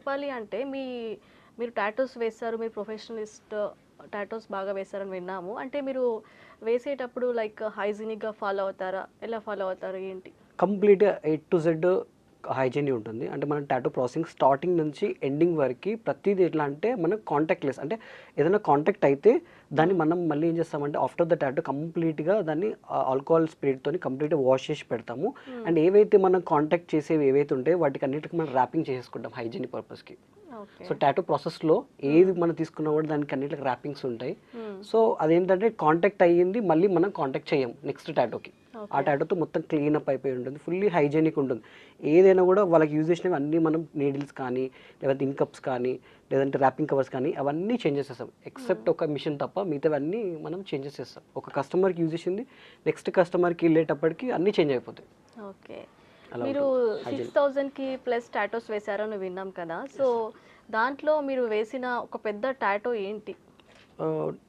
చెప్పాలి అంటే మీరు టాటూస్ వేస్తారు, మీరు ప్రొఫెషనలిస్ట్, టాటూస్ బాగా వేస్తారని విన్నాము. అంటే మీరు వేసేటప్పుడు లైక్ హైజీనిక్‌గా ఫాలో అవుతారా? ఎలా ఫాలో అవుతారు? ఏంటి? కంప్లీట్‌గా ఏ టు జెడ్ హైజీన్ ఉంటుంది. అంటే మన టాటూ ప్రాసెసింగ్ స్టార్టింగ్ నుంచి ఎండింగ్ వరకి ప్రతీది ఎట్లా అంటే మనం కాంటాక్ట్ లెస్. అంటే ఏదైనా కాంటాక్ట్ అయితే దాన్ని హ్మ్. మనం మళ్ళీ ఏం చేస్తామంటే ఆఫ్టర్ ద టాటూ కంప్లీట్‌గా దాన్ని ఆల్కహాల్ స్ప్రేతోని కంప్లీట్‌గా వాష్ చేసి పెడతాము. హ్మ్. అండ్ ఏవైతే మనం కాంటాక్ట్ చేసేవి ఏవైతే ఉంటాయో వాటికి అన్నిటికి మనం ర్యాపింగ్ చేసేసుకుంటాం హైజీనిక్ పర్పస్‌కి. ఓకే. సో టాటూ ప్రాసెస్‌లో హ్మ్. ఏది మనం తీసుకున్నా కూడా దానికి అన్నిటికి ర్యాపింగ్స్ ఉంటాయి. హ్మ్. సో అదేంటంటే కాంటాక్ట్ అయ్యింది మళ్ళీ మనం కాంటాక్ట్ చేయం నెక్స్ట్ టాటూకి. ఆ ఓకే. టాటూతో మొత్తం క్లీన్ అప్ అయిపోయి ఉంటుంది. ఫుల్లీ హైజీనిక్ ఉంటుంది. ఏదైనా కూడా వాళ్ళకి యూజ్ చేసినవి అన్నీ మనం నీడిల్స్ కానీ, లేకపోతే ఇన్కప్స్ కానీ, లేదంటే ర్యాపింగ్ కవర్స్ కానీ అవన్నీ చేంజెస్ చేస్తాం. హ్మ్. ఎక్సెప్ట్ ఒక మిషన్ తప్ప మిగతావన్నీ మనం చేంజెస్ చేస్తాం. ఒక కస్టమర్‌కి యూజ్ చేసింది నెక్స్ట్ కస్టమర్‌కి వెళ్ళేటప్పటికి అన్నీ చేంజ్ అయిపోతాయి. ఓకే. అలా మీరు ఉంటుంది హైజీన్. 6000కి ప్లస్ టాటూస్ వేశారని విన్నాం కదా! సో, దాంట్లో మీరు వేసిన ఒక పెద్ద టాటూ ఏంటి?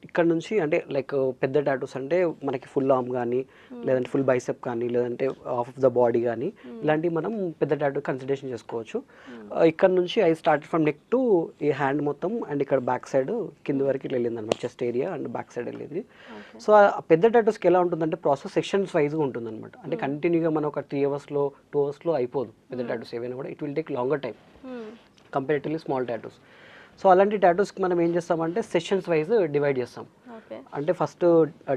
ఇక్కడ నుంచి అంటే లైక్ పెద్ద టాటూస్ అంటే మనకి ఫుల్ ఆర్మ్ కానీ, హ్మ్. లేదంటే ఫుల్ బైసెప్ కానీ, లేదంటే హాఫ్ ఆఫ్ ద బాడీ కానీ, హ్మ్. ఇలాంటివి మనం పెద్ద టాటూ కన్సిడరేషన్ చేసుకోవచ్చు. హ్మ్. ఇక్కడ నుంచి I start from neck to ఈ హ్యాండ్ మొత్తం అండ్ ఇక్కడ బ్యాక్ సైడ్ కింద హ్మ్. వరకు ఇట్లా వెళ్ళిందనమాట. Chest area and back side వెళ్ళింది. ఓకే. సో, ఆ పెద్ద టాటూస్‌కి ఎలా ఉంటుందంటే ప్రాసెస్ సెక్షన్స్ వైస్‌గా ఉంటుందనమాట. అంటే హ్మ్. కంటిన్యూగా మనం ఒక 3 అవర్స్‌లో, 2 అవర్స్‌లో అయిపోదు. పెద్ద హ్మ్. టాటూస్ ఏవైనా కూడా it will take longer time hmm. Comparatively small tattoos. So, అలాంటి టాటూస్‌కి మనం ఏం చేస్తామంటే సెషన్స్ వైస్ డివైడ్ చేస్తాం. ఓకే. అంటే ఫస్ట్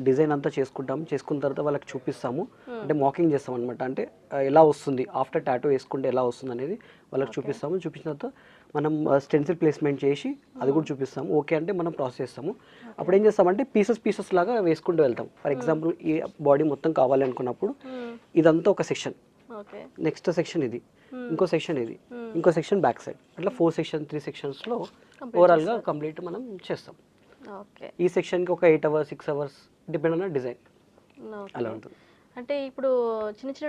డిజైన్ అంతా చేసుకుంటాం. చేసుకున్న తర్వాత వాళ్ళకి చూపిస్తాము. హ్మ్. అంటే మాకింగ్ చేస్తామనమాట. అంటే ఎలా వస్తుంది ఆఫ్టర్ టాటూ వేసుకుంటే ఎలా వస్తుందనేది వాళ్ళకి ఓకే. చూపిస్తాము. చూపించిన తర్వాత మనం స్టెన్సిల్ ప్లేస్‌మెంట్ చేసి అది హ్మ్. కూడా చూపిస్తాము. ఓకే అంటే మనం ప్రాసెస్ చేస్తాము. ఓకే. అప్పుడు ఏం చేస్తామంటే పీసెస్ లాగా వేసుకుంటూ వెళ్తాం. ఫర్ హ్మ్. ఎగ్జాంపుల్ ఈ బాడీ మొత్తం కావాలి అనుకున్నప్పుడు హ్మ్. ఇదంతా ఒక సెక్షన్. ఓకే. నెక్స్ట్ సెక్షన్ ఇది. హ్మ్. ఇంకో సెక్షన్ ఇది. హ్మ్. ఇంకో సెక్షన్ బ్యాక్ సైడ్. అట్లా 4 సెక్షన్, 3 సెక్షన్స్‌లో కంప్లీట్ ఓవరాల్‌గా చేస్తారు. కంప్లీట్ మనం చేస్తాం. ఓకే. ఈ సెక్షన్‌కి ఒక 8 hours, 6 hours depend on the design. అలా ఓకే. ఉంటుంది. అంటే ఇప్పుడు చిన్న చిన్న